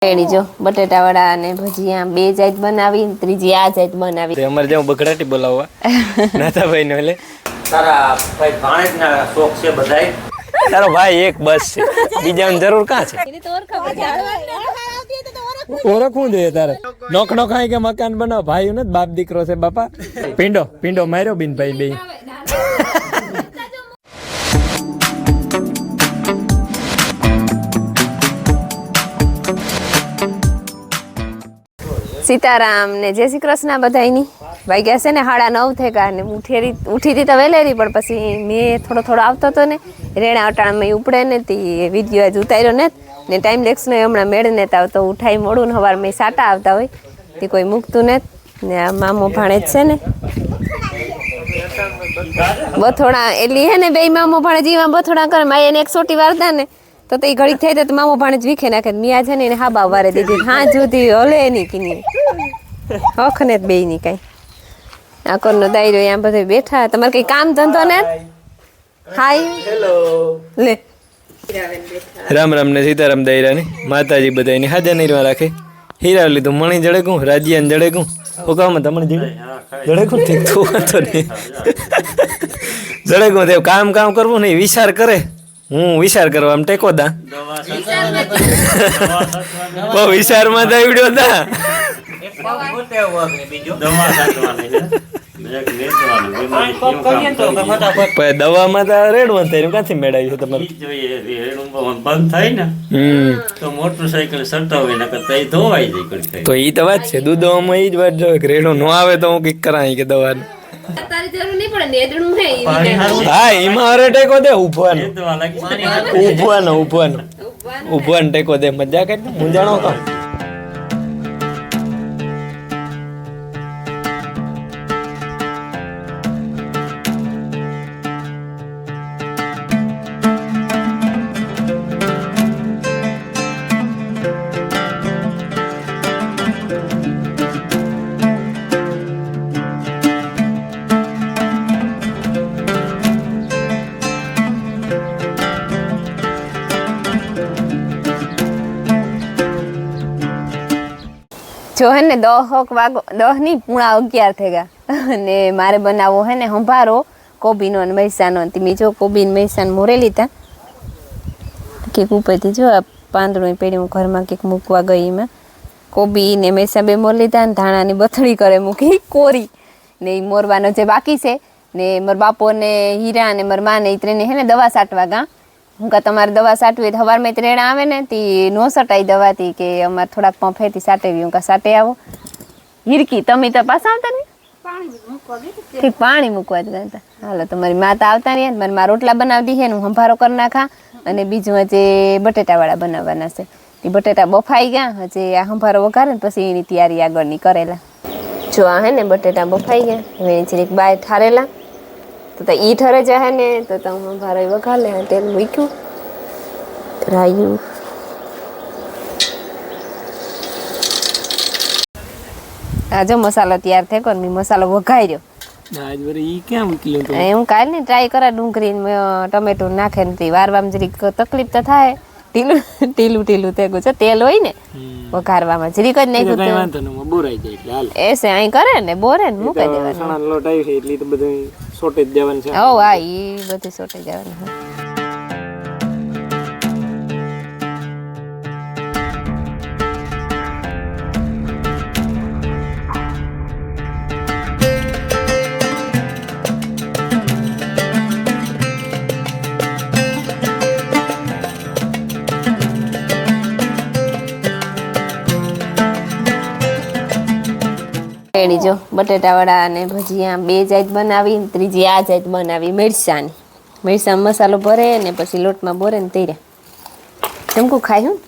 Ready જો બટેટા વડા અને ભજીયા બે જાત બનાવી, ત્રીજી આ જાત બનાવી. તે અમારે જેમ બગડાટી બોલાવવા નાતા ભાઈ ને એટલે તારા ભાઈ ભાણેજના શોખ છે બધાય. તારો ભાઈ એક બસ છે, બીજાની જરૂર કાં છે? ઓળખવું જોઈએ તારે. નોખ નોખાય કે મકાન બનાવ, ભાઈ ને બાપ દીકરો છે બાપા. પિંડો પિંડો માર્યો બિન ભાઈ બે. સીતારામ ને જય શ્રી કૃષ્ણ બધાયની. વાગ્યા છે ને 9:30 થઈ ગયા ને ઉઠી હતી તો વહેલેરી, પણ પછી મેં થોડો આવતો હતો ને રેણા અટાણામાં ઉપડે ને તે વિડીયો આજ ઉતાર્યો ને ટાઈમ લેક્સનો હમણાં મેળ ને તો ઉઠાઈ મોડું ને સવારમાં સાટા આવતા હોય તે કોઈ મૂકતું ને આ મામો ભાણેજ છે ને બથોડા એટલી હે ને બે મામો ભાણેજ એમાં બથોડા કરે માય એને એક સોટી વારતા ને તો તે ઘડી થઈ તો મામો ભાણેજ વીખે નાખે. મિયા છે ને એને હા બાવ વારે દીધી, હા જુદી હલે નહીં કીની હખ ને બે ની કઈ આકોરનો દાયરો અહીંયા બધે બેઠા. તમારે કઈ કામ ધંધો ને? હાય હેલો લે રામ રામ ને સીતારામ દાયરા ને માતાજી બધા એની હાજર નિર્વા રાખે. હીરા લીધું મણી જડેકું, રાજ્યાન જડેકું, હુકામાં તમને જડેકું ઠીક તું હતો નહીં જડેકું તે કામ કરવું નહીં, વિચાર કરે. હું વિચાર કરવા આમ ટેકો દા બહુ વિચારમાં દાવડ્યો દા દવામાં તો રેડવાનું થાય ક્યાંથી મેળવ્યું તમારે બંધ થાય ને તો મોટરસાયકલ સટાવે ને કરતા ધોવાઈ જાય. તો ઈ તો વાત છે, દૂધવામાં ઈ જ વાત જો રેડો ન આવે તો હું કઈક કરાય કે દવાનું. હા એમાં અરે ટેકો દે ઉભવાનો ટેકો દે, મજા કરી મૂંઝાણો કામ. જો હે ને 10 ની 11:30 થઈ ગયા ને મારે બનાવવો હે ને સંભારો કોબીનો ને મૈસાનો. તમે જો કોબી ને મૈસાને મોરે લીધા કેક ઉપરથી જો આ પાંદડું પેડી હું ઘરમાં કેક મૂકવા ગઈ એમાં કોબી ને મૈસા બે મોર લીધા ને ધાણાની બથડી કરે મૂકી કોરી ને એ મોરવાનો જે બાકી છે ને મારા બાપો ને હીરા ને મારા મા ને એ ત્રણે હે ને દવા સાટવા ગા. હું કા તમારે દવા સાટવી સવારમાં રેણા આવે ને તી નો સટાઈ દવાથી કે અમારે થોડાક પંફેથી સાટેવી. હું કા સાટે આવો હિરકી તમે તો પાછા આવતા ને પાણી મૂકવા જ હતા. હાલો તમારી માતા આવતા ને મારી મા રોટલા બનાવતી છે હું સંભારો કરી નાખા અને બીજું હજી બટેટાવાળા બનાવવાના છે. એ બટેટા બફાઈ ગયા, હજી આ સંભારો વઘારે ને પછી એની તૈયારી આગળની કરેલા. જો આ હે ને બટેટા બફાઈ ગયા, હવે જરીક બાય ઠારેલા તો ઈ ઠરે જાય ને તો તમે ભારે વઘાર લે. તેલ મૂક્યું, રાયું, આ જો મસાલો તૈયાર થઈ ગયો. મેં મસાલો વઘાર્યો. હું કાલ ને ટ્રાય કરા ડુંગળી ટમેટો નાખે ને વારવામાં જરીક તકલીફ તો થાય. ઢીલું થઈ ગયું છે, તેલ હોય ને વઘારવામાં જરીક જ નાખ્યું એ છે અહીં કરે ને બોરે ને મૂકી દેવાનું. સોટે જ જવાનું છે. ઓ હા ઈ બધું સોટે જવાનું. રેડી જો બટેટા વડા અને ભજીયા બે જાત બનાવી, ત્રીજી આ જાત બનાવી મરચાની. મરચાં મસાલો ભરે ને પછી લોટમાં બોરે ને તૈયાર ચમકું ખાય. હું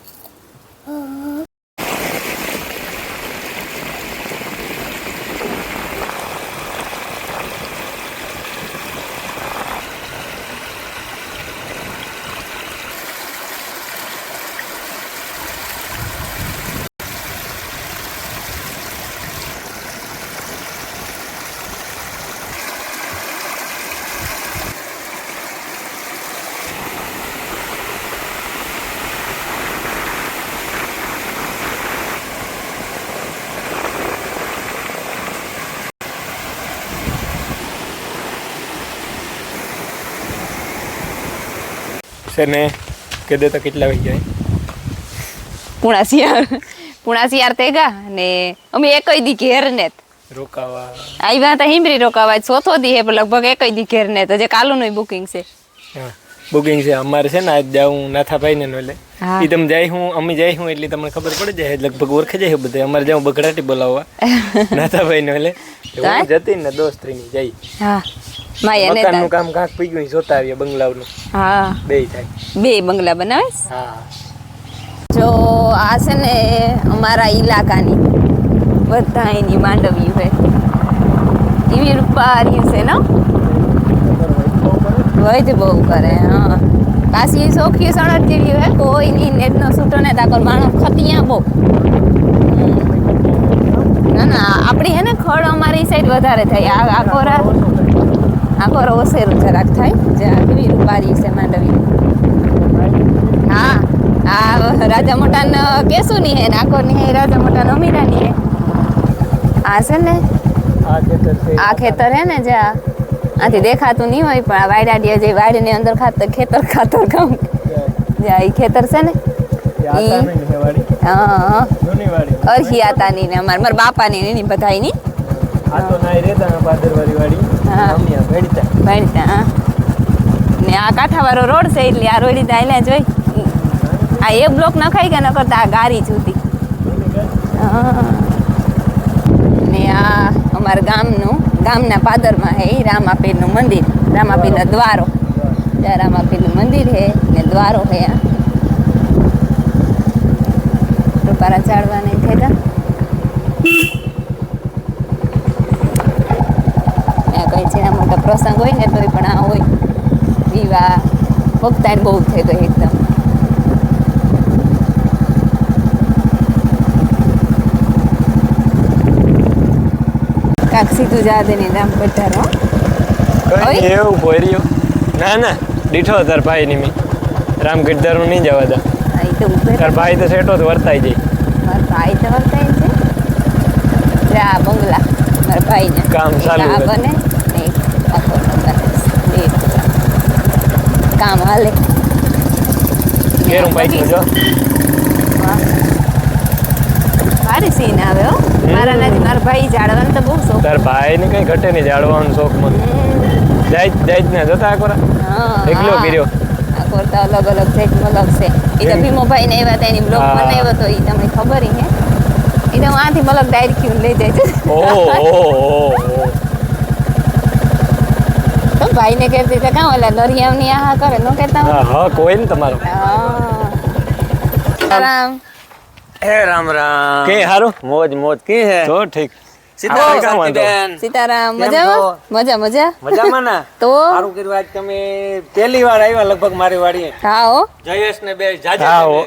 છે ને કે દે તો કેટલા વાગી જાય પૂણા શિયાર થઈ ગયા ને અમે એકઈ દી ઘેર ને રોકાવા આવ્યા હતા હિમરી રોકાવા ચોથો દી હે પણ લગભગ એકઈ દી ઘેર ને તો જે કાલુનું બુકિંગ છે બુકિંગ છે અમારે છે ને આજ જાઉં નાથાભાઈ ને એટલે હા. એ તમે જાય હું અમે જાય હું એટલે તમને ખબર પડી જાય લગભગ ઓળખે જાય બધા અમારે જાઉં બગડાટી બોલાવવા નાથાભાઈ ને એટલે હું જતી ને દોસ્તરીની જઈ હા માય એને મકાનનું કામ કાંક પી ગયું જોતા આવીએ બંગલાવનું હા બે થાય બે બંગલા બનાવેશ હા જો આ છે ને અમારા ઈલાકાની બધા એની માંડવી છે એવી રૂપારી છે ને વૈધ બહુ કરે હા પાછી સોખી સણક જેવી હે કોઈ ની નેટનો છૂટો ને તાકર માણસ ખતિયા બહુ ના ના આપણી હે ને ખડ અમારી સાઈડ વધારે થાય આખોરા ઓસેરું જરાક થાય જ્યાં કેવી રૂપારી છે માંડવી હા આ રાજા મોટાન કેસુ ની હે નાકો ની હે રાજા મોટાન અમીરા ની હે આ છે ને આ ખેતર હે ને જ્યાં આથી દેખાતું નહીં હોય પણ આ વાયડાડીયા જે વાડીની અંદર ખેતર કામ જ્યાં ઈ ખેતર છે ને હા અરહિયાતાની ને મારા બાપાની ને એની બધાયની ભણતા હા ને આ કાંઠાવાળો રોડ છે એટલે આ રોડી દાયલા જોઈ આ એક બ્લોક નખાઈ ગયા ન કરતા આ ગારી જુદી ને આ અમારા ગામના પાદરમાં હે રામાપીરનું મંદિર રામાપીરનો દ્વારો ત્યાં રામાપીરનું મંદિર હે ને દ્વારો હે આ રૂપારા ચાળવા નહીં થતા આ કઈ છે મોટા પ્રસંગ હોય ને તોય પણ આ હોય વિવાહ ભક્તાન બહુ થઈ ગઈ એકદમ કાક સીધું જા દે ને નામ પધારો કઈ એવું ભોર્યો ના ના દીઠો તાર ભાઈ ની મી રામ ગીરધારું નહીં જવા દા આ તો ઉભે તાર ભાઈ તો સેટો તો વર્તાઈ જાય મારા ભાઈ તો વર્તાય છે જા બંગલા મારા ભાઈને કામ ચાલુ આ બને ને આખો નંબર કામ હાલે કેરું બાઈક જો ભારી સીન આવે હો મારા ભાઈ જાડવાનું તો બહુ શોખ તાર ભાઈ ને કઈ ઘટે નહીં જાડવાનો શોખ મને જાય ને જતા આકોરા એકલો કર્યો આકોર તો અલગ અલગ છે અલગ છે એ તો ભીમોભાઈ ને એવા એની બ્લોગ બનાવ્યો તો એ તમને ખબર હે એ તો આથી મલક ડાયરી ક્યુ લઈ જાય છે તો ભાઈ ને કહેતી તો કાં ઓલા દરિયાની આહા કરે નો કહેતા હા કોઈ ને તમારો રામ હે રામ રામ કે હારું મોજ મોજ કી હે તો ઠીક સીતારામ મજા મજામાં ને તો સારું કર્યું આજ તમે પહેલી વાર આવ્યા લગભગ મારી વાડીએ હા હો જયેશ ને બે હા હો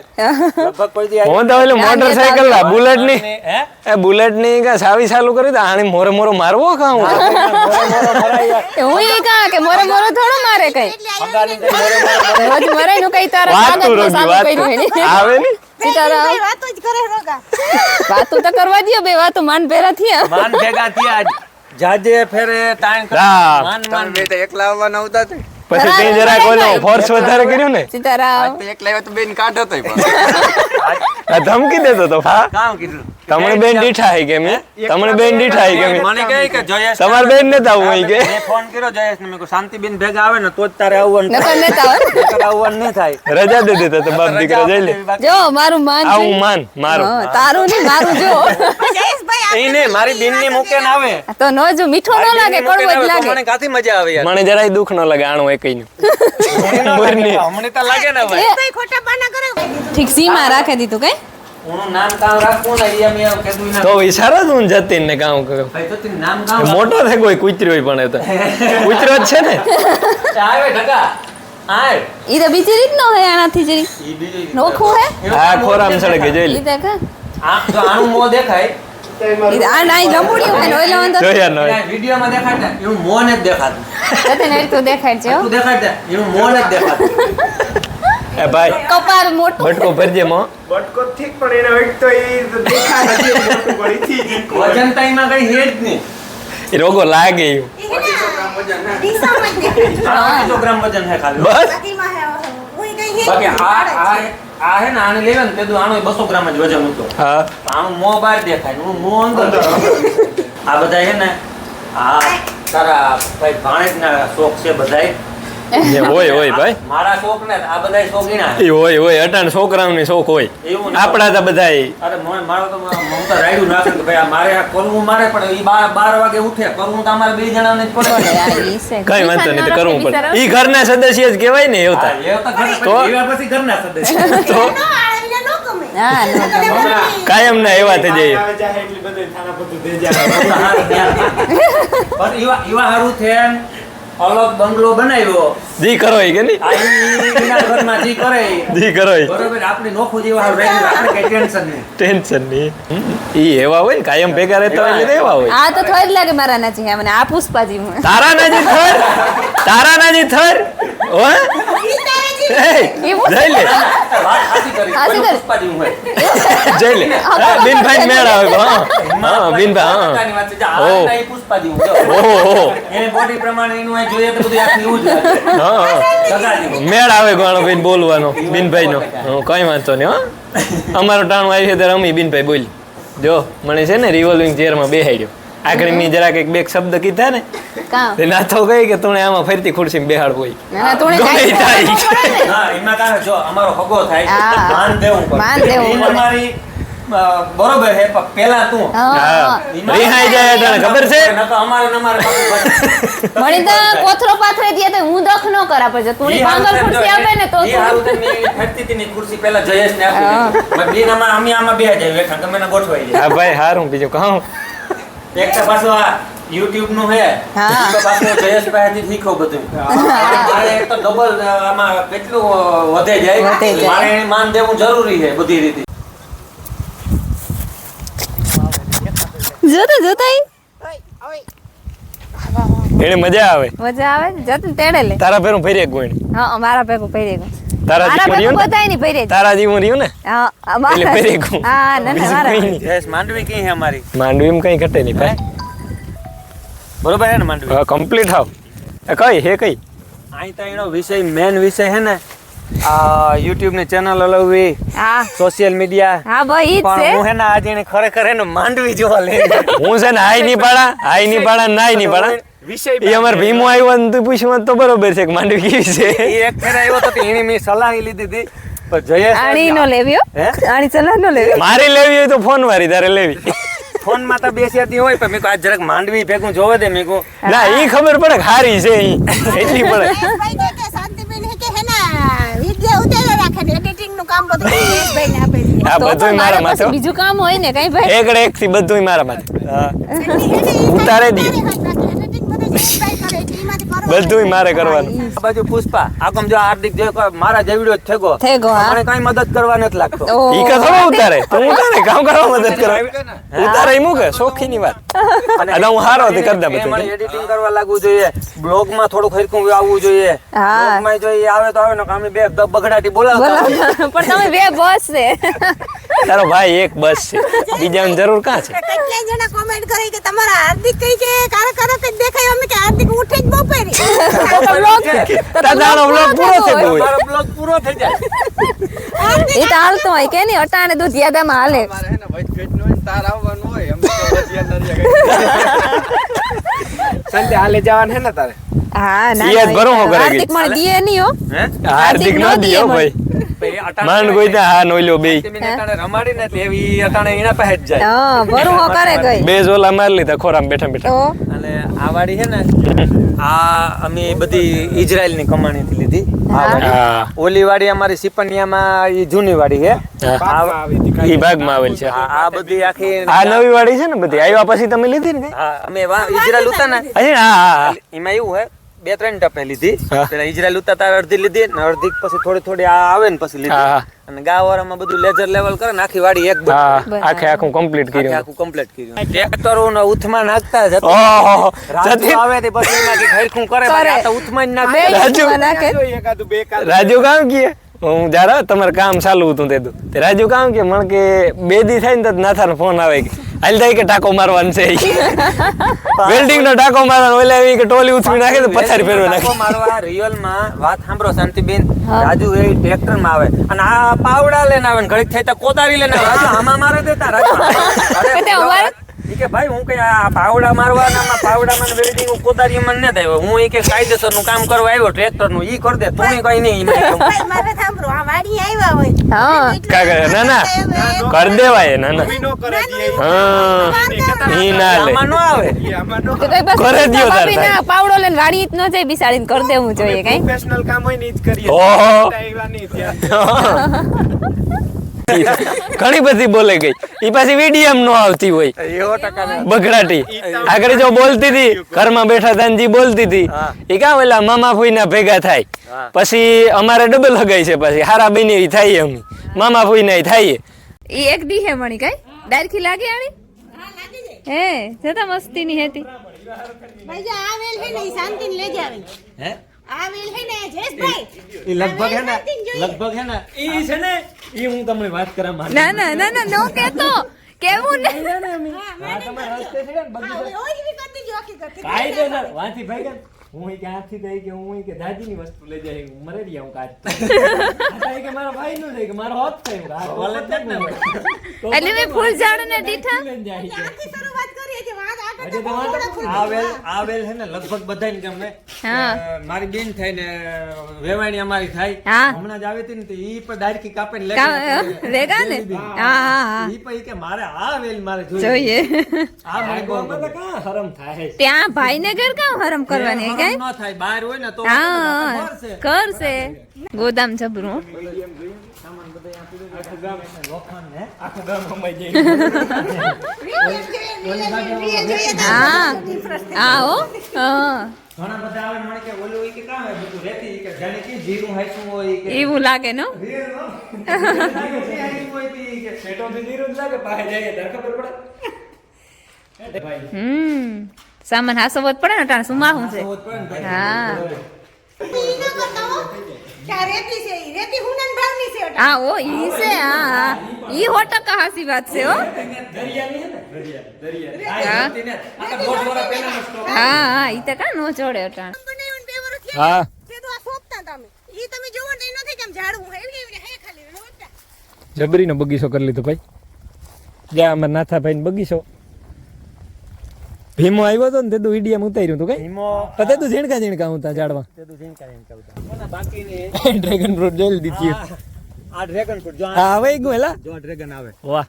લગભગ કોઈ દી હું તો ઓલી મોટરસાઇકલ ના બુલેટ ની એ બુલેટ ની કા સાવી ચાલુ કરી તો આણી મોરો મારવો કાં હું એ કહા કે મોરે થોડો મારે કઈ રોજ મરાય નું કઈ તારા કાગળ પર સાલું કર્યું હે આવે ને સીતારામ વાતો તો કરવા દયો બે વાતો માન ભેરા થયા માન ભેગા થયા આજ જાજે ફેરે તાણ માન બે તો એકલા આવવાના આવતા તે પછી તે જરા કોનો ફોર્સ વધારે કર્યું ને સીતારામ એકલા આવ્યા તો બેન કાઢો તો આ ધમકી દેતો તો હા કામ કીધું તમને બેન દીઠા હે કે મે તમને બેન દીઠા હે કે મને કહે કે જયેશ તમાર બેન ને તાવ હોય કે મેં ફોન કર્યો જયેશ ને મેં કહ્યું શાંતિબેન ભેગા આવે ને તો જ તારે આવવાનું નકર નેતા હોય નકર આવવાનું નહીં થાય રજા દે દેતા તો બાપ દીકરા જઈ લે જો મારું માન છે. આવું માન મારું હા, તારું નહીં મારું જો એને મારી બેન ની મૂકે ને આવે તો નો જો મીઠો ન લાગે કડવો જ લાગે મને કાથી મજા આવે યાર મને જરાય દુખ ન લાગે આણું એકઈ નું હમણે તો લાગે ને હવે ઠીક સીમા રાખી દીધું કઈ ઓનું નામ કામ રાખવું ને ઈ મેં કીધું ના તો ઈશારો તું જતીન ને કામ કર્યો ભાઈ તો તું નામ કામ મોટો થઈ કોઈ કૂતરી હોય પણ એ તો કૂતરો જ છે ને આવે ઢગા આય ઈ તો બીજી રીત નો હે આનાથી જરી ઈ બીજી નોખું હે હા ખોરામ સડે કે જોઈ લે ઈ દેખ આ જો આનું મોં દેખાય ઈ આ નાઈ લંબુડી હોય ને ઓલો અંદર જોયા ન હોય વિડિયો માં દેખાડતા એનું મોં જ દેખાતું જતે ને તો દેખાય છે હો. તું દેખાડતા એનું મોં જ દેખાતું એ ભાઈ કપાળ મોટું બટકો ભરજે મો બટકો ઠીક પણ એના વેટ તો એ દેખા નથી મોટું પડી થી વજન તાઈમાં કઈ હેડ નહીં એ રોગો લાગે એવું 250 ગ્રામ વજન હે ખાલી બસ બાકી આ હે ને આને લેવે ને તે આનો 200 ગ્રામ જ વજન હતો. હા આનું મોં બહાર દેખાય ને મોં અંદર. આ બધા હે ને આ તારા ભાઈ ભાણેજના શોખ છે બધાય. જે હોય ભાઈ મારા શોખ ને આ બધાય શોખીના. એ હોય અટાણ છોકરાઓની શોખ હોય. એવું ને. આપણા તો બધાય અરે મારો તો હું તો રાયડું નાખે કે ભાઈ આ મારે આ કરવું મારે પણ ઈ 12 વાગે ઉઠે કરવું તો અમારે બે જણાને જ પડે. કઈ વાંધો નહીં તો કરવું પડે. ઈ ઘરના સદસ્ય જ કહેવાય ને એવું હા, એ તો ઘરે તો? પછી એવા પછી ઘરના સદસ્ય. તો હા નો કાયમ ના એવા થઈ જાય. આવે જાય એટલી બધી થાના બધું દે જાય. પણ ઈવા હારું છે ને અલગ બંગલો બનાવ્યો. જી કરો ઈ કે નહીં આ ઈના ઘરમાં જી કરે ઈ. જી કરો ઈ. બરોબર આપણે નોખું જેવા હારું રહી આપણે કઈ ટેન્શન નહીં. ટેન્શન નહીં. ઈ એવા હોય ને કાયમ ભેગા રહેતા હોય એટલે એવા હોય. આ તો થોડી લાગે મારા નાચી હે મને આ પુષ્પાજી હું તારા નાજી થર હો એ જઈ લે વાત સાચી કરી. સાચી કરી. પુષ્પાજી હું હોય. જઈ લે બિનભાઈ મેળ આવે હા બિનભાઈ પોતાની વાત છે. ઓ. આ નહીં પુષ્પાજી હું જો. ઓહો એને બોડી પ્રમાણે એનું આ જોઈએ તો બધું આખું એવું જ લાગે. હા સગાજી. મેળ આવે ગણો ભાઈ બોલવાનો બિનભાઈ નો કઈ વાંધો નહીં હો અમારો ટાણું આવી છે ત્યારે અમે બિનભાઈ બોલી જો મને છે ને રિવોલ્વિંગ ચેરમાં બેહાડ્યો આખરે મેં જરાક એક બે શબ્દ કીધા ને કામ તે નાથો ગઈ કે તું આમાં ફરતી ખુરશીમાં બેહાડવો હોય. ના તુણે ગમે કાઈ થાય. હા એમાં કાંઈ જો અમારો હગો થાય હા. માન દેવું પડે. માન દેવું ઈ પડે. અમારી બરોબર હે પણ પેલા તું હા રિહાઈ જાય તને ખબર છે ન તો અમારે ને અમારે પાછું મણી તો કોથરો પાથરે દે તો હું દખ ન કરા પછી તુણી પાંગલ ખુરશી આપે ને તો ઈ હારું તો મેં ફરતી હતી ની ખુરશી પેલા જયેશ ને આપી દીધી. બેન અમે આમાં બે જાય બેઠા ગમે ને ગોઠવાઈ જાય. હા ભાઈ હારું બીજું કહું એક તો પાછું આ YouTube નું હે હા. એક તો પાછું જયેશ પાસેથી શીખો બધું. મારે એક તો ડબલ આમાં કેટલું વધે જાય વધે જાય. મારે એને માન દેવું જરૂરી છે બધી રીતે. જોતા એને મજા આવે મજા આવે જતું તેડે લે તારા ફેરું ફરી ગયું હા મારા ભેગું પહેરી ગયું તારા મારા જેવું રહ્યું ભેગું ને બધાય ની પહેરી તારા જેવું રહ્યું ને હા એટલે મારા પહેરી ગયું હા ના બીજું મારા કંઈ નહીં. જયેશ માંડવી કઈ છે અમારી માંડવીમાં કઈ ઘટે નહીં ભાઈ બરોબર હે ને માંડવી કમ્પ્લીટ હાવ કઈ હે કઈ અહીં તો એનો વિષય મેન વિષય હે ને આ YouTube ની ચેનલ હલાવવી હા સોશિયલ મીડિયા હા ભાઈ ઈ જ પણ છે હું હે ને આજે એને ખરેખર એને માંડવી જોવા લે હું છે ને હાઈ નહીં પાડા નાઈ નહીં પાડા વિષય એ અમારે ભીમો આવ્યો ને તું પૂછ્યું તો બરોબર છે કે માંડવી કેવી છે એ એક ફેર આવ્યો તો એની મેં સલાહ લીધી હતી પણ જયેશ આણી નો લેવ્યો હે? આણી ચલા નો લેવ્યો મારી લેવી હોય તો ફોન મારી તારે લેવી ફોન માં તો બેસ્યાતી હોય પણ મેં કહું આજ જરાક માંડવી ભેગું જોવે દે મેં કહું ના ઈ ખબર પડે કે હારી છે ઈ એટલી પડે ભાઈ કહે કે શાંતિબેન હે કે હેના વિડિયો ઉતારી રાખે ને એડિટિંગ નું કામ બધું જયેશભાઈ ને આપે છે. આ તો બધું મારે મારા માથે પછી બીજું કામ હોય ને કઈ ભાઈ એકડે એક થી બધું મારા માથે હા ઉતારે દી. બધુંય મારે કરવાનું આ બાજુ પુષ્પા આકમ જો હાર્દિક જો મારા જેવડો જ થેગો થેગો, હા. મને કઈ મદદ કરવા નથી લાગતો ઓહ. ઈ કા થોડો ઉતારે તું ઉતારે કામ કરવા મદદ કરવા ઉતારે ઈ મૂકે શોખી ની વાત અને હું હારો તે કરી દે એ બધું મને એડિટિંગ કરવા લાગવું જોઈએ બ્લોગ માં થોડું ખરખું આવવું જોઈએ હા. બ્લોગ માં જો એ આવે તો આવે ને અમે બે બગડાટી બોલાવતા બોલો પણ તમે બે બોસ છે તારો ભાઈ એક બસ છે બીજાની જરૂર કાં છે કેટલાય જણા કોમેન્ટ કરી કે તમારા હાર્દિક કઈ કે કારક જ દેખાય અમે કે હાર્દિક ઉઠે જ બપોરે તારો બ્લોગ પૂરો થઈ ગયો મારો બ્લોગ પૂરો થઈ જાય એ તો હાલતો હોય કે નહીં અટાણે દૂધ યાદામાં હાલે સંતે હાલે જવાનું હે ને તારે હા ના ઈ જ ભરું હું કરે હાર્દિક મને દીએ નહીં હો હે હાર્દિક નો દિયો ભાઈ પછી અટાણે માંડ કોઈ ત્યાં હા નોલ્યો બે તમે અટાણે રમાડી ને એટલે એવી અટાણે એના પાસે જ જાય હા ભરું હો કરે ગઈ બે ઝોલા મારી લીધા ખોરામ બેઠા બેઠા તો અને આ વાડી છે ને આ અમે બધી ઇઝરાયલ ની કમાણી થી લીધી આ વાડી. હા ઓલી વાડી અમારી સિપનિયામાં ઈ જૂની વાડી છે ઈ ભાગમાં આવેલ છે આ બધી આખી આ નવી વાડી છે ને બધી આવ્યા પછી તમે લીધી ને કઈ હા, અમે ઇઝરાયલ ઉતા ને હજી હા હા હા એમાં એવું હે 2-3 ટપે લીધી હા. પેલા ઇઝરાયલ ઉતા તાર અડધી લીધી ને અડધી પછી થોડી આ આવે ને પછી હા, લીધી હા. અને ગાવારામાં બધું લેઝર લેવલ કરે ને આખી વાડી એક હા આખે આખું કમ્પ્લીટ કર્યું આખું કમ્પ્લીટ કર્યું ટ્રેક્ટરો ને ઉથમાં નાખતા જ હતા. ઓહો રાજુ જતી આવે તે પછી એમાંથી ખરખું કરે કરે. આ તો ઉથમાં જ નાખે બે રાજુ. નાખે એકાદું બે કાલ રાજુ કામ કીએ હું જારા તમારે કામ ચાલુ હતું તે રાજુ કામ કે મને કે 2 દી થાય ને તો નાથાનો ફોન આવે કે હાલ થાય કે ટાકો મારવાનું છે વેલ્ડિંગ નો ટાકો મારવાનો ઓલા એવી કે ટોલી ઉછળી નાખે તો પથારી ફેરવા નાખે ટાંકો મારવા રિયલ માં વાત સાંભળો શાંતિબેન રાજુ એ ટ્રેક્ટર માં આવે અને આ પાવડા લઈને આવે ને ઘડીક થાય તો કોદારી લઈને આવે રાજુ આમાં મારે દેતા રાજુ ઈ કે ભાઈ હું કે આ પાવડા મારવાના પાવડામાં વેલ્ડિંગ કોદારીમાં ન થાય હું ઈ કે કાયદેસર નું કામ કરવા આવ્યો ટ્રેક્ટર નું ઈ કરી દે તું કઈ નહીં ભાઈ મારે સાંભળો આ વાડી આવ્યા હોય હા કાકા ના કર દેવાય ના નો કરે દી હા ઈ ના લે આમાં ન આવે તો કઈ બસ કરે દ્યો તાર ભાભી ના પાવડો લઈને વાડી જ ન જાય બિસાડીને કરી દેવું જોઈએ કઈ પ્રોફેશનલ કામ હોય ને ઈ જ કરીએ ઓહો. આવ્યા નહીં ત્યાં ઘણી બધી બોલે ગઈ ઈ પાછી વીડિયમ નો આવતી હોય બગડાટી આગળ જો બોલતી હતી ઘરમાં બેઠા તાનજી બોલતી હતી ઈ કાં ઓલા મામા ફોઈના ભેગા થાય પછી અમારે ડબલ હગાઈ છે પછી હારા બની થાય અમે મામા ફોઈના થાય ઈ એક દી હે મણી કઈ ડાયરખી લાગે આણી હા લાગી જાય હે જતા મસ્તી ની હેતી ભાઈ જે આવેલ હે ને ઈ શાંતિને લઈ જાવે હે આવેલ હે ને જયેશભાઈ ઈ લગભગ હે ને શાંતિને જોઈએ. લગભગ હે ને ઈ છે ને ઈ હું તમને વાત કરા માંગુ ના ના ના ના નો કેતો કેવું ને આ તમારા રસ્તે છે ને હા, ઓય બી કરતી જો આખી કરતી કાયદેસર વાંથી ભાઈ હું ઈ કે આથી કહી કે હું ઈ કે દાદીની વસ્તુ લઈ જાય હું મરે રહ્યા હું કાચ આ કે મારા ભાઈ નું છે કે મારો હોત થાય આ કોલેજ જ ને એટલે મેં ફૂલ ઝાડ ને દીઠા આખી શરૂઆત કરી છે વાત આગળ હજી તો તો વાંધો થોડા ફૂલ આવેલ હે ને લગભગ બધાને ગમે હા. મારી બેન થાય ને વેવાણી અમારી થાય હા. હમણાં જ આવી હતી ને તો ઈ પણ દાડકી કાપે ને વેગા ને હા હા હા ઈ પણ ઈ કે મારે આ વેલ મારે જોઈએ આ મને બહુ ગમે. કાં હરમ થાય ત્યાં ભાઈ ને ઘર કામ હરમ કરવાની હરમ કઈ ન થાય બહાર હોય ને તો હા કરશે. કરશે ગોદામ જબરું હો. લોખંડ હે આખું ગામ અમાઈ જાય હા હા હો હા ઘણા બધા આવે ને મને કે ઓલું ઈ કે કામ હે બધું રેતી ઈ કે જાણે કે જીરું હાઈસું હોય ઈ કે એવું લાગે નો રીલ નો હાઈસું હોય તી ઈ કે સેટોથી નીરું જ લાગે પાસે જાય તાર ખબર પડે સામાન હાસવત પડે ને અટાણે સુમા હું છે હોત પડે ને ભાઈ. હા ઈ ન કરતા હો કે આ રેતી છે ઈ રેતી હુનન ભાવની છે ઓટા. હા ઓ ઈ છે હા હા ઈ 100% હાસી વાત છે હો હા રેતી ને આ તો દોઢ વર્ષ પહેલાનો સ્ટોક. હા હા ઈ તો કા નો જોડે અટાણે બનાવ્યું ને 2 વર્ષ થયા હા તે તો આ સોંપતા તમે ઈ તમે જોવો ને ઈ નથી કેમ ઝાડવું એવી એવી હે ખાલી રોટા જબરીનો બગીચો કરી લીધો ભાઈ જ્યાં અમારા નાથાભાઈ બગીચો ભીમો આવ્યો હતો ને તે તું ઈડીએમ ઉતાર્યું હતું કઈ ઈમો પતે તું ઝીણકા ઝીણકા હતા ઝાડમાં તે તો જીનકા એમ કહેતા બાકીની ડ્રેગન ફ્રૂટ જોઈ દીધી આ ડ્રેગન ફ્રૂટ જો હા હવે ગયું હેલા જો ડ્રેગન આવે વાહ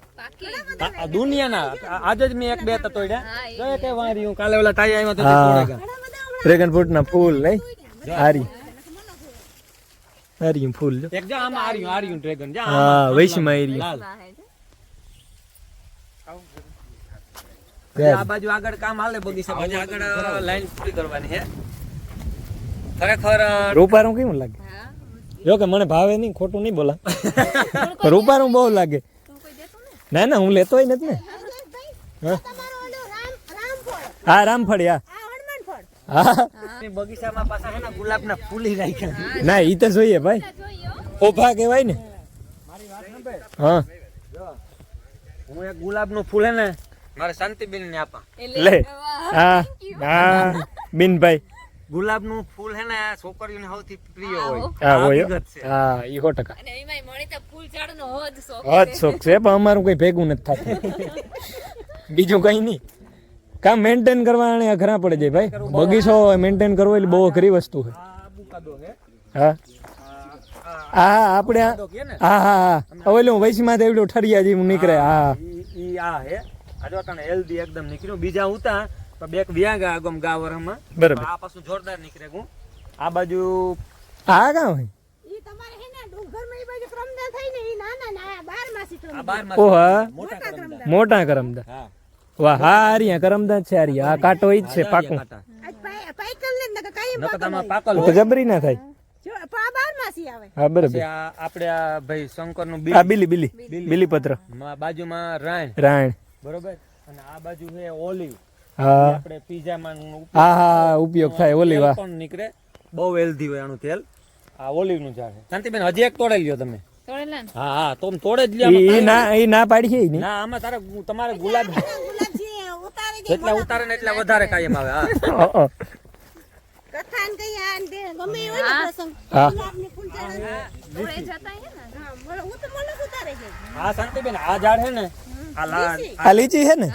આ દુનિયાના આજે જ મેં એક બે તો તોડ્યા જો એ કઈ વારી હું કાલે ઓલા ટાઈ આવ્યા તો હા. તોડેગા ડ્રેગન ફ્રૂટ ના ફૂલ નહીં હારી હારી ફૂલ જો એક જો આમાં આર્યું ડ્રેગન જા હા વૈશમાં હારી લાલ આ બાજુ આગળ કામ હાલે બગીચા બાજુ આગળ લાઈન પૂરી કરવાની છે ખરેખર રૂપારું કેવું લાગે જો કે મને ભાવે નહીં ખોટું નહીં બોલા પણ રૂપારું બહુ લાગે ના ના હું લેતોય નથી ને હા તમારો ઓલો રામફળ હા રામફળ હા આ હનુમાન ફળ હા બગીચામાં પાછા છે ને ગુલાબના ફૂલી રાખ્યા ના ઈ તો જોઈએ ભાઈ ઓભા કહેવાય ને હા હું એક ગુલાબનું ફૂલ હે ને મારે શાંતિબેન ને આપા લે હા હા બિનભાઈ ગુલાબનું ફૂલ હે ને છોકરીઓને સૌથી પ્રિય હોય હા હોય હકીકત છે. હા ઈ 100% અને એમાંય મળી તો ફૂલ ઝાડનો હોજ શોખ હદ શોખ છે પણ અમારું કઈ ભેગું નથી થતું બીજું કઈ નહીં કામ મેન્ટેન કરવા અને અઘરા પડે જાય ભાઈ બગીચો મેન્ટેન કરવો એટલે બહુ અઘરી વસ્તુ છે આ બુકાદો હે હા હા આપણે તો કે ને હા હા હા ઓલું વૈશમાં એવડું ઠરિયા જેવું નીકળે હા ઈ આ હે આ જો તને હેલ્ધી એકદમ નીકળ્યું બીજા ઉતા પણ બેક વ્યા ગયા આગમ ગાવરમાં બરાબર આ પાછું જોરદાર નીકળે હું આ બાજુ હા કાં હોય ઈ તમારે હે ને ડુંગરમાં ઈ બાજુ ક્રમદા થઈ ને ઈ નાના ના 12 માસી આ ક્રમદા 12 ઓહા મોટા કરમદા મોટા કરમદા હા વાહ હા હારિયા કરમદા જ છે હારિયા આ કાંટો ઈ જ છે પાકું કાંટા. આજ પાઈકલ ને નકા કાયમ નકર પાકલ આમાં હોય. પાકલ તો હોય જબરી ના થાય જો આ 12 માસી આવે હા બરાબર પછી આ આપણે આ ભાઈ શંકરનું હા બીજ બિલી બિલી પત્ર બાજુમાં રાયણ રાયણ બરોબર અને આ બાજુ છે ઓલિવ હા આપણે પીઝામાં હા હા ઉપયોગ થાય ઓલી વાહ પણ નીકળે બહુ હેલ્ધી હોય આનું તેલ આ ઓલિવનું ઝાડ છે શાંતિબેન હજી એક તોડે લ્યો તમે તોડેલા ને હા હા તો તોડે જ લ્યો ઈ ના પાડી છે ઈ નહીં. ના આમાં તમારે ગુલાબ ગુલાબજી ઉતારી દે જેટલા ઉતારે ને એટલા વધારે કાયમ આવે હા અ. કથાન કઈ આ ને ગમે એ હોય ને પ્રસંગ હા. ગુલાબની ફૂલ ચડે તોડે જતા હે ને હા હું તો મને ઉતારે છે હા શાંતિબેન આ ઝાડ છે ને આ આ લીચી છે ને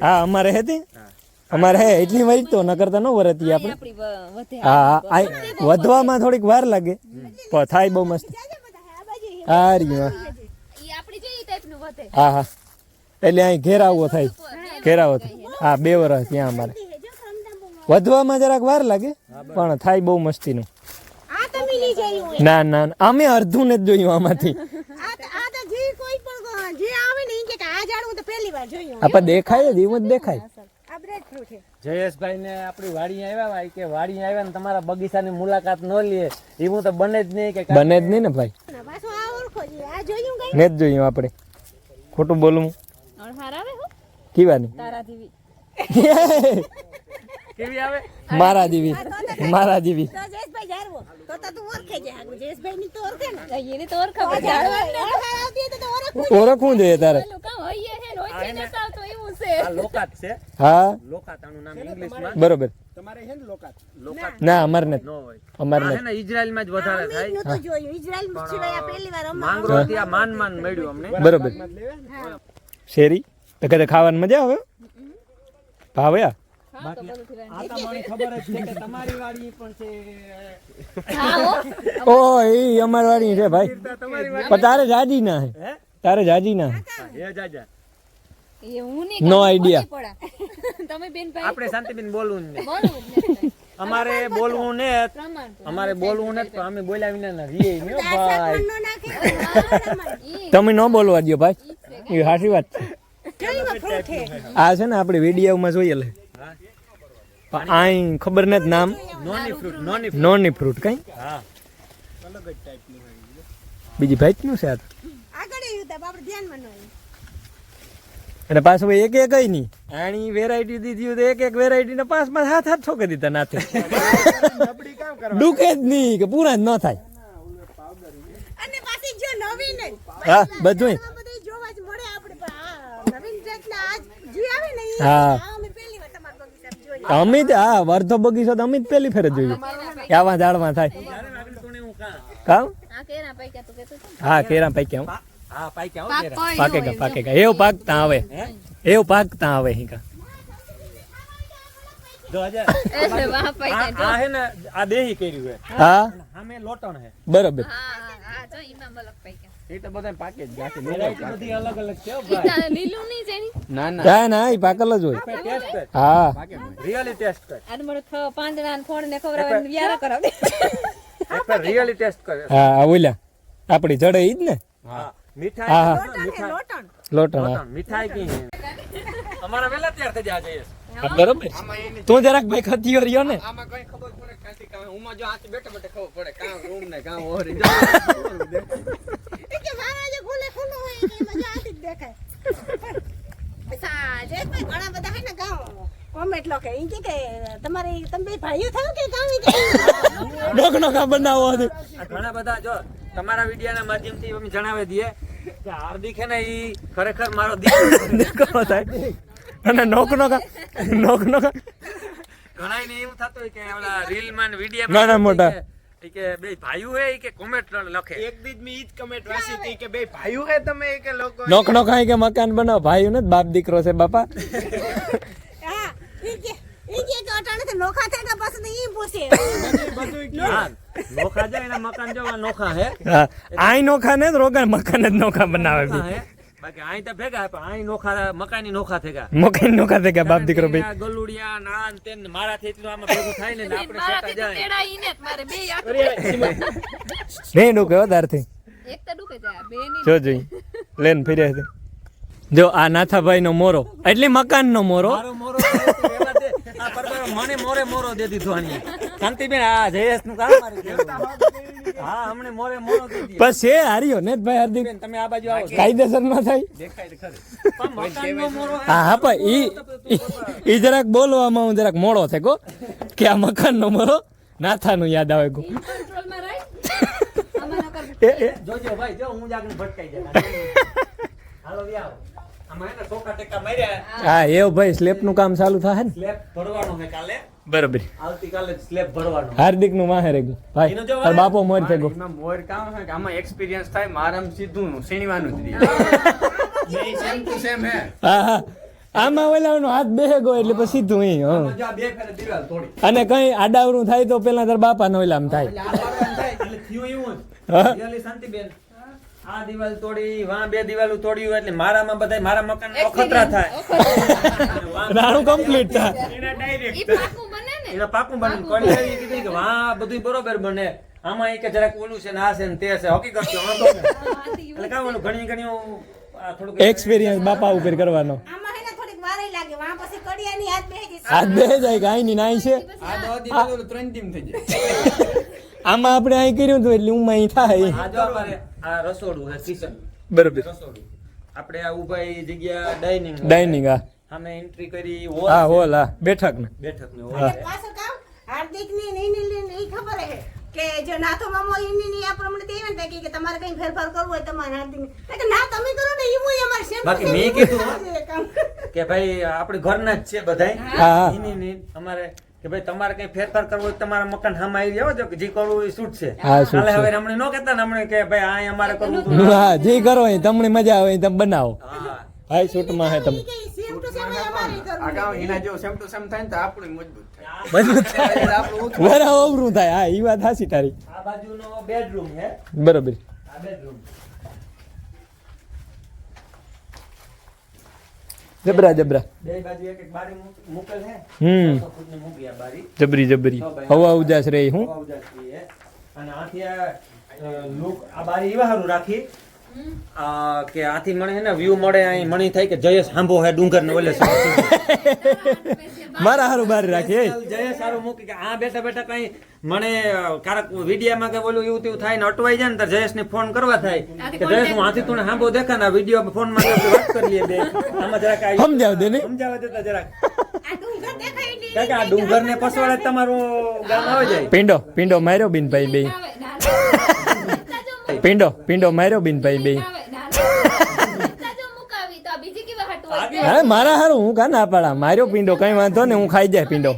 હા અમારે હતી અમારે હે એટલી વઈ તો ન કરતા ન વરતી આપણે આપણી વધે હા આ વધવામાં થોડીક વાર લાગે પણ થાય બહુ મસ્ત જાજે બધા આ બાજુ આ રહ્યું ઈ આપણી જે ઈ ટાઈપનું વધે હા હા એટલે અહીં ઘેરાવો થાય ઘેરાવો થાય હા 2 વર્ષ ત્યાં અમારે જો સમજામ વધવામાં જરાક વાર લાગે પણ થાય બહુ મસ્તીનું આ તમે લઈ જઈ ના ના ના, અમે અડધું ને જ જોયું આમાંથી આ તો જે કોઈ પણ જે આવે ને ઈ કે આ ઝાડ હું તો પહેલી વાર જોયું આપણે દેખાય જ એવું જ દેખાય આ બ્રેડ ફ્રૂટ છે જયેશભાઈ ને આપણી વાડી આવ્યા હોય કે વાડી આવ્યા ને તમારા બગીચાની મુલાકાત ન લે એવું તો બને જ નહીં કે બને જ નહીં ને ભાઈ પાછો આ ઓળખો છે આ જોયું કઈ ને જ જોયું આપણે ખોટું બોલવું અણહાર આવે હો કીવાની તારા જેવી કેવી આવે મારા જેવી મારા જેવી તો જયેશભાઈ જારવો તો તું ઓળખે છે આ જયેશભાઈ ની તો ઓળખે ને એને તો ઓળખાવ ઓળખાણ આવતી હોય તો ઓળખ ઓળખવું જોઈએ તારે કા હોઈએ હે રોઈ ને આવતો એવું છે આ લોકાત છે હા લોકાત આનું નામ ઇંગ્લિશમાં બરોબર લોકાત ના અમારે નથી ન હોય અમારે આ નથી છે ને ઇઝરાયલમાં જ વધારે થાય નું તો જોયું ઇઝરાયલ સિવાય આ પહેલી વાર અમાર માંગરો થી આ માન મળ્યું અમને બરોબર શેરી તો કદે ખાવાની મજા આવે ભાવે આ આ તો મને ખબર જ છે કે તમારી વાડી પણ છે હા હો ઓ એ અમાર વાળી છે ભાઈ પણ તારે જાજી ના હે તારે જાજી ના હે એ જાજા એ હું નહીં નો આઈડિયા તમે બેન ભાઈ આપણે શાંતિબેન બોલવું જ નહીં બોલવું જ નથી અમારે બોલવું ને પ્રમાણ અમારે બોલવું ને તો અમે બોલ્યા વિના ના રીએ ને હો ભાઈ નો નાખે તમે ન બોલવા દો ભાઈ એ સાચી વાત છે જોયું ફ્રૂટ છે આ છે ને આપણે વિડીયોમાં જોઈએ લે પણ આઈ ખબર નથી નામ નોની ફ્રૂટ નોની નોની ફ્રૂટ કઈ હા બીજી ભાઈ નું છે આ તો. આગળ એવું તો આપણે ધ્યાનમાં ન હોય અને પાછું એક એક કઈ નહીં આની વેરાયટી દીધી તો એક વેરાયટી ને 5 હાથ ઠોકી દીધા નાથે ડૂકે જ નહીં કે પૂરા જ ન થાય અને પાછી જો નવીન જ હા બધું આ બધું જોવા જ મળે આપણે પણ આ નવીન જાતના આજ જે આવે ને ઈ હા. આ અમે પહેલી વાર તમારા બગીચામાં જોયું અમિત હા વર્ધો બગીચો તો અમિત પેલી ફેર જ જોયું આવા ઝાડમાં થાય કામ આ કેરા પૈકા તો કેતો હતો હા કેરા પાક્યા હું. હા પાઈ કે આવો કેરા પાકેગા પાકેગા એવું પાકતા આવે એવું પાકતા આવે હિંકા જો આજે એ વાહ પૈકા આ હે ને આ દેહી કર્યું હે હા સામે લોટણ હે બરોબર હા જો ઈમાં મલક પૈકા એ તો બધા પાકે જ ગાંઠી વેરાયટી બધી અલગ અલગ છે હો ઈ ભાઈ તો લીલું નહીં જેની ના ના ના ના એ પાકલ જ હોય ટેસ્ટ કર હા પાકે રિયલી ટેસ્ટ કર આને મને પાંદડા ને ફોડ ને ખબર વ્યારા કરાવે એકવાર રિયલી ટેસ્ટ કર હા ઓલા આપડી જડે ઈ જ ને હા હા, મીઠાઈ હા. લોટણ છે લોટણ લોટણ હા. મીઠાઈ કી અમારા વેલા તૈયાર થઈ જાય છે હા બરોબર તું જરાક ભાઈ ખતીયો રહ્યો ને આમાં કઈ ખબર પડે કાંથી કામ ઉમાં જો આથી બેઠે બેઠે ખબર પડે કામ રૂમ ને કામ ઓરી એ કે મારા જે ખુલે ખુલ્લો હોય એટલે મજા આતી જ દેખાય સાજે ભાઈ ઘણા બધા હે ને ગામ કોમેન્ટ લોકે ઈ કે તમારે તમે બે ભાઈઓ થાવ કે કામ ઈ કે ડોકનો કા બનાવો હતું ઘણા બધા જો તમારા વિડિયાના માધ્યમથી અમે જણાવી દઈએ કે હાર્દિક હે ને ઈ ખરેખર મારો દીકરો થાય અને નોકનો કા ઘણા ને એવું થતું હોય કે ઓલા રીલ માં વિડિયો નાના મોટા. કે બે ભાઈઓ હે ઈ કે કોમેન્ટ લખે એક દીજ મી ઈ જ કમેન્ટ વાંચી હતી કે બે ભાઈઓ હે તમે કે લોકો નોકનો ખાય કે મકાન બનાવો ભાઈ ને બાપ દીકરો છે બાપા હા ઈ કે અટાણે તો નોખા થાય કે પાછું તો ઈ પૂછે હા નોખા જાય એના મકાન જેવા નોખા હે હા આઈ નોખા ને રોગા મકાન જ નોખા બનાવે નોખા બી હે બાકી આઈ તો ભેગા હે, પણ આઈ નોખા મકાની નોખા થઈ ગયા મકાન નોખા થઈ ગયા બાપ દીકરો ભાઈ આ ગલુડિયા નાન તેન મારાથી એટલું આમાં ભેગું થાય ને એટલે આપણે સેટા મારાથી તો જાય તેડા ઈને જ મારે બે આખું નહીં ડૂકે વધારથી એક તો ડૂકે જાય બે ની જો જોઈ લેન ફર્યા છે જો આ નાથાભાઈ નો મોરો એટલે મકાન નો મોરો મારો મોરો રહેવા દે. આ પરબારો મને મોરે દે દીધો આની શાંતિબેન આ જયેશ નું કામ મારી દેવું. હા હમણે મોરે દે દીધો બસ છે હાર્યો ને ભાઈ હાર્દિક બેન તમે આ બાજુ આવો કાયદેસર ન થાય દેખાય તો ખરી પણ મકાનનો મોરો હે. હા હા પણ ઈ જરાક બોલવામાં હું જરાક મોડો થયો કે આ મકાન નો મોરો નાથાનું યાદ આવે ગો કંટ્રોલ માં રાખ જોજો ભાઈ જો હું જ આગળ ભટકાઈ જાય હાલો બી આવો આમાં એને સોખા ટેકા માર્યા હા એવું ભાઈ સ્લેબ નું કામ ચાલુ થાય ને સ્લેબ ભરવાનો છે કાલે બરાબર આવતીકાલે સ્લેબ ભરવાનો હાર્દિક નું માહે રેગું ભાઈ એનો જો તાર બાપો મોર થેગો એમાં મોર કામ છે કે આમાં એક્સપિરિયન્સ થાય મારામ સીધું સીણવાનું જ રહે બે સેમ ટુ સેમ હે હા હા આમાં ઓલાનો હાથ બેહે ગયો એટલે પછી સીધું અહીં હા જો આ બે ફેરે દિવાલ તોડી અને કઈ આડાવરું થાય તો પેલા તાર બાપા નો ઓલામ થાય એટલે થયું એવું જ હા. રિયલી શાંતિબેન આ દિવાલ તોડી વાં બે દિવાલો તોડ્યું એટલે મારામાં બધાય મારા મકાન અખતરા થાય રાણું કમ્પ્લીટ થાય એના ડાયરેક્ટ ઈ પાકું બને ને એના પાકું બને કોણી આવી કીધું કે વાં બધું બરોબર બને આમાં એક જરાક ઓલું છે ને આ છે ને તે છે હકીકત છે વાંધો નહીં. એટલે કાં ઓલું ઘણી ઘણી આ થોડુંક એક્સપિરિયન્સ બાપા ઉપર કરવાનો આમાં હે ને થોડીક વાર લાગે વાં પછી કડિયાની હાથ બેહી જશે હાથ બેહે જાય કે આઈ ની નાઈ છે આ દો દિવસ 3 ટીમ થઈ જાય આમાં આપણે અહીં કર્યું હતું એટલે હું અહીં થાય આ જો અમારે આ રસોડું છે કિચન બરાબર રસોડું આપણે આ ઉભા એ જગ્યા ડાઇનિંગ ડાઇનિંગ હા સામે એન્ટ્રી કરી હા હોલ હા બેઠક ને બેઠક ને હા. પાછું કામ હાર્દિકની ને એની ઈ ખબર હે કે જો નાથો મામો એની આ પ્રમાણે તે event થાય કે તમારે કઈ ફેરફાર કરવો હોય તમારે હાર્દિક કે ના તમે કરો ને એવું અમારે સેમ બાકી મેં કીધું કે ભાઈ આપણે ઘરના જ છે બધાય હા, હા. એની અમારે કે ભાઈ તમારે કઈ ફેરફાર કરવો હોય તો તમારા મકાન સામે આવી જાવ જો કે જે કરવું એ છૂટ છે હા, છૂટ કાલે છે. હવે હમણાં ન કહેતા ને હમણાં કે ભાઈ આ અમારે કરવું હતું. હા જે કરો એ તમને મજા આવે એ તમે બનાવો હા ભાઈ શૂટમાં હે તમે સેમ ટુ સેમ અમારે આ કરવું ગામ એના જેવો સેમ ટુ સેમ થાય ને તો આપણું મજબૂત થાય મજબૂત થાય એટલે આપણું વરા ઓવરું થાય હા એ વાત હાસી તારી આ બાજુનો બેડરૂમ છે બરોબર આ બેડરૂમ જબરા જબરા બે બાજુ એક એક બારી મૂકેલ છે હમ 6 ફૂટની મૂકી આ બારી જબરી જબરી હવા ઉજાસ રહી હું હવા ઉજાસી છે. અને આથી આ લુક આ બારી એવા હારું રાખી કે આથી મને હે ને વ્યૂ મળે અહીં મણી થાય કે જયેશ હાંભો હે ડુંગર ને ઓલે મારા હારું બાર રાખી એ જયેશ સારું મૂકી કે આ બેઠા બેઠા કઈ મને કારક વિડીયામાં કે બોલું એવું તેવું થાય ને અટવાઈ જાય ને તો જયેશ ને ફોન કરવા થાય કે જયેશ હું આથી તું હાંભો દેખા ને વિડીયો ફોન માં વાત કરી લઈએ બે આમાં જરાક આ સમજાવ દે ને સમજાવવા દેતા જરાક આ ડુંગર દેખાય એટલે કારણ કે આ ડુંગર ને પસવાડે જ તમારું ગામ આવી જાય પિંડો પિંડો માર્યો બિન ભાઈ બે પિંડો માર્યો બિન ભાઈ બે હા મારા હારું હું કા ના પાડા માર્યો પિંડો કઈ વાંધો ને હું ખાઈ જાય પિંડો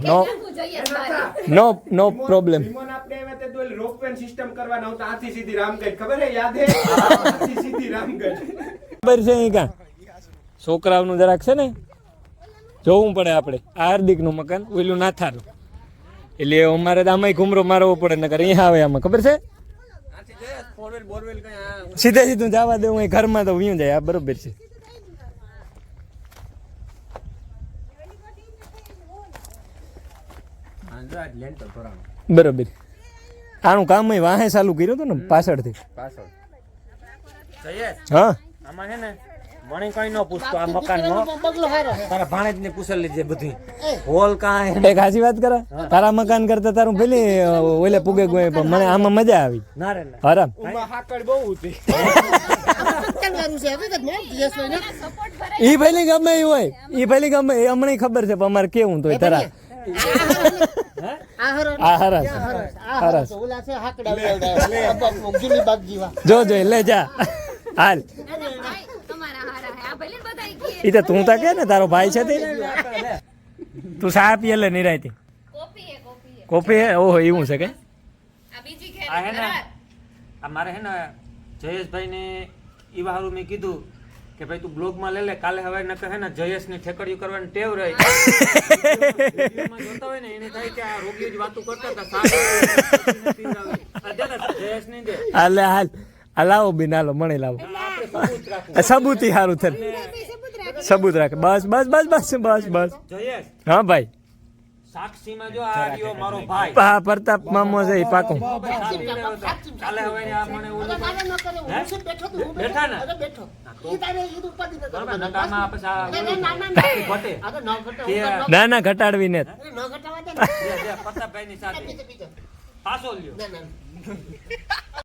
નો પ્રોબ્લેમ વિમોન આપણે આવ્યા તે તો રોપવે સિસ્ટમ કરવાના હતા આથી સીધી રામગઢ ખબર હે યાદ હે આથી સીધી રામગઢ ખબર છે અહીં કા છોકરાઓનું જરાક છે ને જોવું પડે આપણે આ હાર્દિકનું મકાન ઓલું નાથાનું એટલે અમારે તો આમાંય ઘૂમરો મારવો પડે નકર અહીંયા આવે આમાં ખબર છે આથી જય ફોરવેલ બોરવેલ કઈ આ સીધે સીધું જવા દે હું ઘરમાં તો વ્યું જાય આ બરોબર છે આંદ્રા લેન્ટર ભરાણો બરોબર આનું કામ વાહે ચાલુ કર્યું હતું ને પાછળથી પાછળ જયેશ હા આમાં હે ને મને કઈ ન પૂછતો આ મકાનમાં તારા ભાણેજ ને પૂછેલ લીધે બધી હોલ કાંઈ એક હાચી વાત કરે તારા મકાન કરતા તારું પેલી ઓલે પુગે ગયો પણ મને આમાં મજા આવી ના રે ના હરામ ઉમાં હાકડ બહુ હતી ઈ પેલી ગમે એ હોય ઈ પેલી ગમે એ હમણાં ખબર છે પણ અમારે કેવું તો તારા આ હરસ હરસ જો જો લે જા હાલ ઈ તો તું તા કે ને તારો ભાઈ છે તે તું સા પીએ લે નિરાયતી કોફી હે ઓહો એવું છે કે આ હે ને આ મારે હે ને જયેશભાઈ ને ઈવા હારું મેં કીધું કે ભાઈ તું બ્લોગમાં લે કાલે હવે નકર હે ને જયેશ ને ઠેકડીયું કરવાની ટેવ રહી વિડીયોમાં જોતા હોય ને એને થાય કે આ રોગીઓ જ વાતો કરતા હતા જયેશ નહીં દે હાલ હાલ આ લાવો બિન હાલો મને લાવો આપણે સબૂત રાખવું આ સબૂતી હારું થે સબૂત રાખે બસ બસ બસ બસ બસ બસ જયેશ હા ભાઈ સાક્ષીમાં જો આ રહ્યો મારો ભાઈ હા પ્રતાપ મામો છે ઈ પાકો કાલે હવે આ મને ઓલું બેઠા ને બરાબર નકા આમાં પછી આ ઓલું ઘટે ના ના ઘટાડવી ને પ્રતાપભાઈ ની સાથે પાછો લ્યો